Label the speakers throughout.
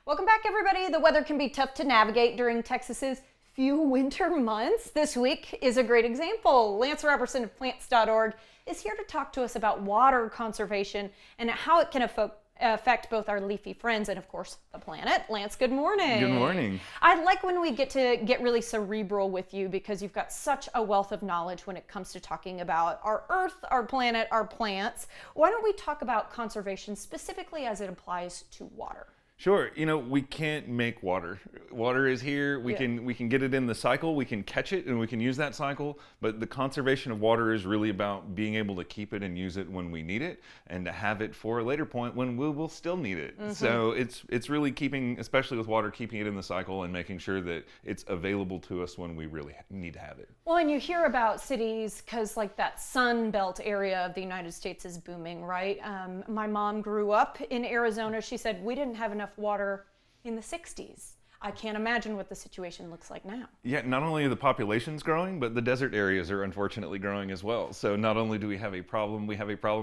Speaker 1: Welcome back, everybody. The weather can be tough to navigate during Texas's few winter months. This week is a great example. Lance Robertson of plants.org is here to talk to us about water conservation and how it can affect both our leafy friends and, of course, the planet. Lance, good morning.
Speaker 2: Good morning.
Speaker 1: I like when we get to get really cerebral with you because you've got such a wealth of knowledge when it comes to talking about our Earth, our planet, our plants. Why don't we talk about conservation specifically as it applies to water?
Speaker 2: Sure. We can't make water. Water is here. We can get it in the cycle. We can catch it and we can use that cycle. But the conservation of water is really about being able to keep it and use it when we need it, and to have it for a later point when we will still need it. Mm-hmm. So it's really keeping, especially with water, keeping it in the cycle and making sure that it's available to us when we really need to have it.
Speaker 1: Well, and you hear about cities because like that Sun Belt area of the United States is booming, right? My mom grew up in Arizona. She said we didn't have enough water in the 60s. I can't imagine what the situation looks like now.
Speaker 2: Yeah, not only are the populations growing, but the desert areas are unfortunately growing as well. So not only do we have a problem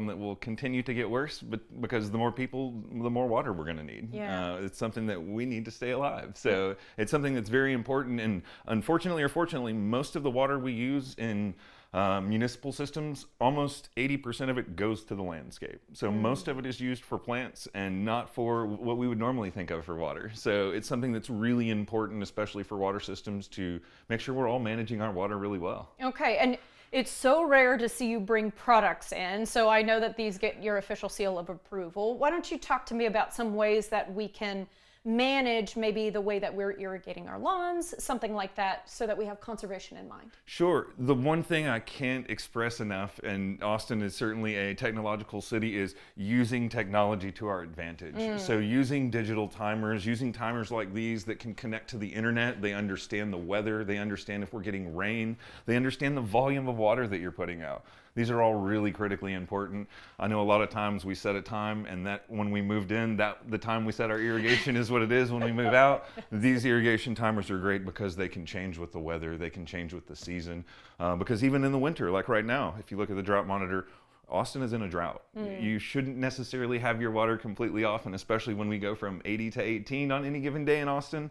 Speaker 2: that will continue to get worse, but because the more people, the more water we're going to need.
Speaker 1: Yeah.
Speaker 2: It's something that we need to stay alive. So it's something that's very important. And unfortunately or fortunately, most of the water we use in municipal systems, almost 80% of it goes to the landscape. So most of it is used for plants and not for what we would normally think of for water. So it's something that's really important, especially for water systems, to make sure we're all managing our water really well.
Speaker 1: Okay, and it's so rare to see you bring products in, so I know that these get your official seal of approval. Why don't you talk to me about some ways that we can manage maybe the way that we're irrigating our lawns, something like that, so that we have conservation in mind?
Speaker 2: Sure. The one thing I can't express enough, and Austin is certainly a technological city, is using technology to our advantage. So using digital timers, using timers like these that can connect to the internet. They understand the weather, they understand if we're getting rain, they understand the volume of water that you're putting out. These are all really critically important. I know a lot of times we set a time, and that when we moved in, that the time we set our irrigation is what it is when we move out. These irrigation timers are great because they can change with the weather, they can change with the season. Because even in the winter, like right now, if you look at the drought monitor, Austin is in a drought. You shouldn't necessarily have your water completely off, and especially when we go from 80 to 18 on any given day in Austin,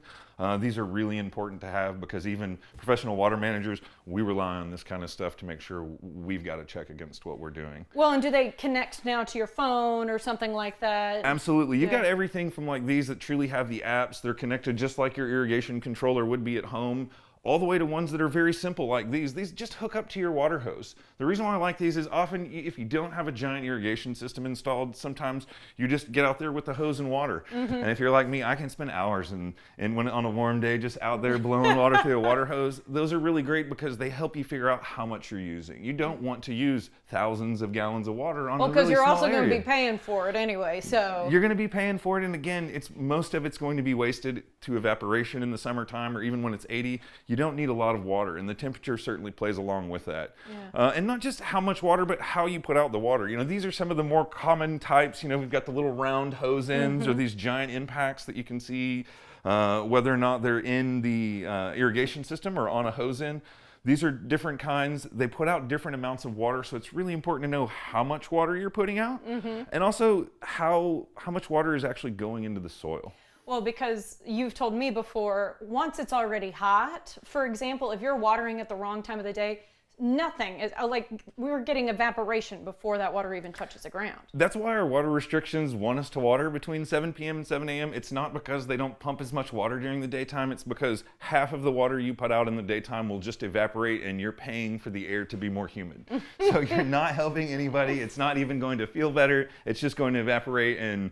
Speaker 2: these are really important to have because even professional water managers, we rely on this kind of stuff to make sure we've got to check against what we're doing.
Speaker 1: Well, and do they connect now to your phone or something like that?
Speaker 2: Absolutely. You've got everything from like these that truly have the apps. They're connected just like your irrigation controller would be at home, all the way to ones that are very simple like these. These just hook up to your water hose. The reason why I like these is often if you don't have a giant irrigation system installed, sometimes you just get out there with the hose and water. And if you're like me, I can spend hours and when on a warm day just out there blowing water through a water hose. Those are really great because they help you figure out how much you're using. You don't want to use thousands of gallons of water on a really small area.
Speaker 1: Well, because you're also going to be paying for it anyway, so.
Speaker 2: You're going to be paying for it, and again, most of it's going to be wasted to evaporation in the summertime or even when it's 80. You don't need a lot of water, and the temperature certainly plays along with that. And not just how much water, but how you put out the water. These are some of the more common types. We've got the little round hose ends or these giant impacts that you can see, whether or not they're in the irrigation system or on a hose end. These are different kinds. They put out different amounts of water, so it's really important to know how much water you're putting out, and also how much water is actually going into the soil.
Speaker 1: Well, because you've told me before, once it's already hot, for example, if you're watering at the wrong time of the day, nothing is like we were getting evaporation before that water even touches the ground.
Speaker 2: That's why our water restrictions want us to water between 7 p.m. and 7 a.m. It's not because they don't pump as much water during the daytime. It's because half of the water you put out in the daytime will just evaporate, and you're paying for the air to be more humid. So you're not helping anybody. It's not even going to feel better. It's just going to evaporate and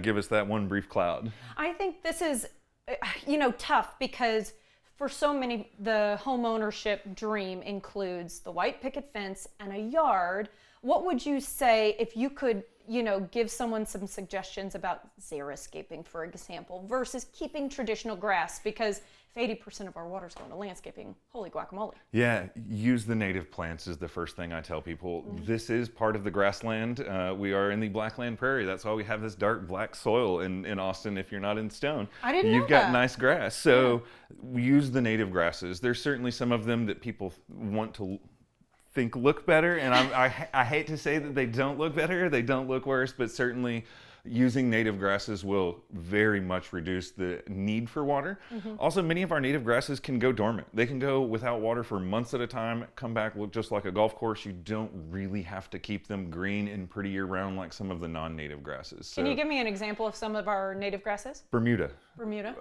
Speaker 2: give us that one brief cloud.
Speaker 1: I think this is tough because for so many, the home ownership dream includes the white picket fence and a yard. What would you say if you could, give someone some suggestions about xeriscaping, for example, versus keeping traditional grass? Because if 80% of our water is going to landscaping, holy guacamole.
Speaker 2: Yeah, use the native plants is the first thing I tell people. This is part of the grassland. We are in the Blackland Prairie. That's why we have this dark black soil in Austin if you're not in stone.
Speaker 1: I didn't know
Speaker 2: You've got
Speaker 1: that.
Speaker 2: nice grass. So use the native grasses. There's certainly some of them that people want to look better, and I hate to say that they don't look better, they don't look worse, but certainly using native grasses will very much reduce the need for water. Also, many of our native grasses can go dormant. They can go without water for months at a time, come back, look just like a golf course. You don't really have to keep them green and pretty year round like some of the non-native grasses.
Speaker 1: Can you give me an example of some of our native grasses?
Speaker 2: Bermuda.
Speaker 1: Bermuda?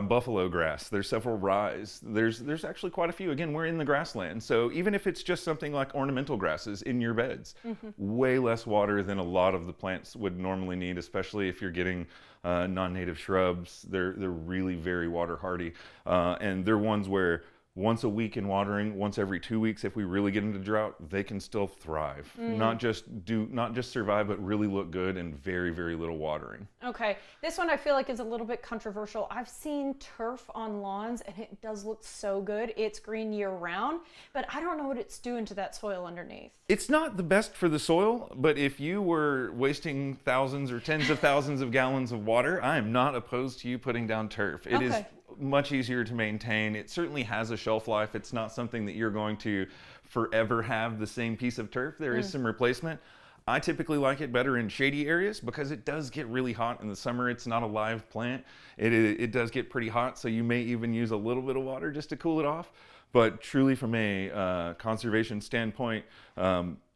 Speaker 2: Buffalo grass. There's several rye. There's actually quite a few. Again, we're in the grassland, so even if it's just something like ornamental grasses in your beds, way less water than a lot of the plants would normally need, especially if you're getting non-native shrubs. They're really very water hardy, and they're ones where once a week in watering, once every 2 weeks, if we really get into drought, they can still thrive. Not just survive, but really look good and very, very little watering.
Speaker 1: Okay, this one I feel like is a little bit controversial. I've seen turf on lawns and it does look so good. It's green year round, but I don't know what it's doing to that soil underneath.
Speaker 2: It's not the best for the soil, but if you were wasting thousands or tens of thousands of gallons of water, I am not opposed to you putting down turf. It is much easier to maintain. It certainly has a shelf life. It's not something that you're going to forever have the same piece of turf. There is some replacement. I typically like it better in shady areas because it does get really hot in the summer. It's not a live plant. It does get pretty hot, so you may even use a little bit of water just to cool it off. But truly from a conservation standpoint,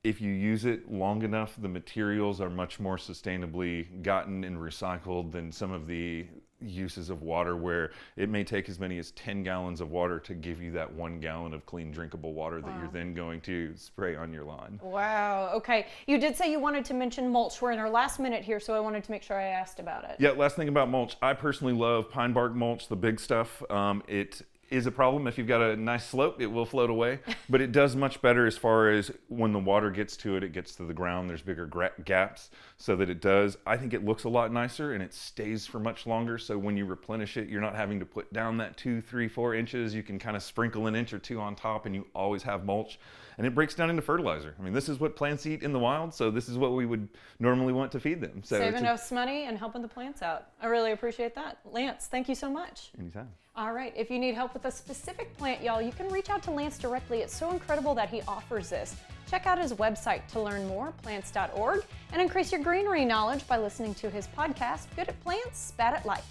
Speaker 2: if you use it long enough, the materials are much more sustainably gotten and recycled than some of the uses of water where it may take as many as 10 gallons of water to give you that 1 gallon of clean drinkable water that you're then going to spray on your lawn. Wow.
Speaker 1: Okay. You did say you wanted to mention mulch. We're in our last minute here, so I wanted to make sure I asked about it.
Speaker 2: Yeah, last thing about mulch. I personally love pine bark mulch, the big stuff. It is a problem. If you've got a nice slope, it will float away, but it does much better as far as when the water gets to it, it gets to the ground, there's bigger gaps so that it does. I think it looks a lot nicer and it stays for much longer. So when you replenish it, you're not having to put down that 2, 3, 4 inches. You can kind of sprinkle an inch or two on top and you always have mulch, and it breaks down into fertilizer. I mean, this is what plants eat in the wild, so this is what we would normally want to feed them. So
Speaker 1: saving us money and helping the plants out. I really appreciate that. Lance, thank you so much.
Speaker 2: Anytime.
Speaker 1: All right, if you need help with a specific plant, y'all, you can reach out to Lance directly. It's so incredible that he offers this. Check out his website to learn more, plants.org, and increase your greenery knowledge by listening to his podcast, Good at Plants, Bad at Life.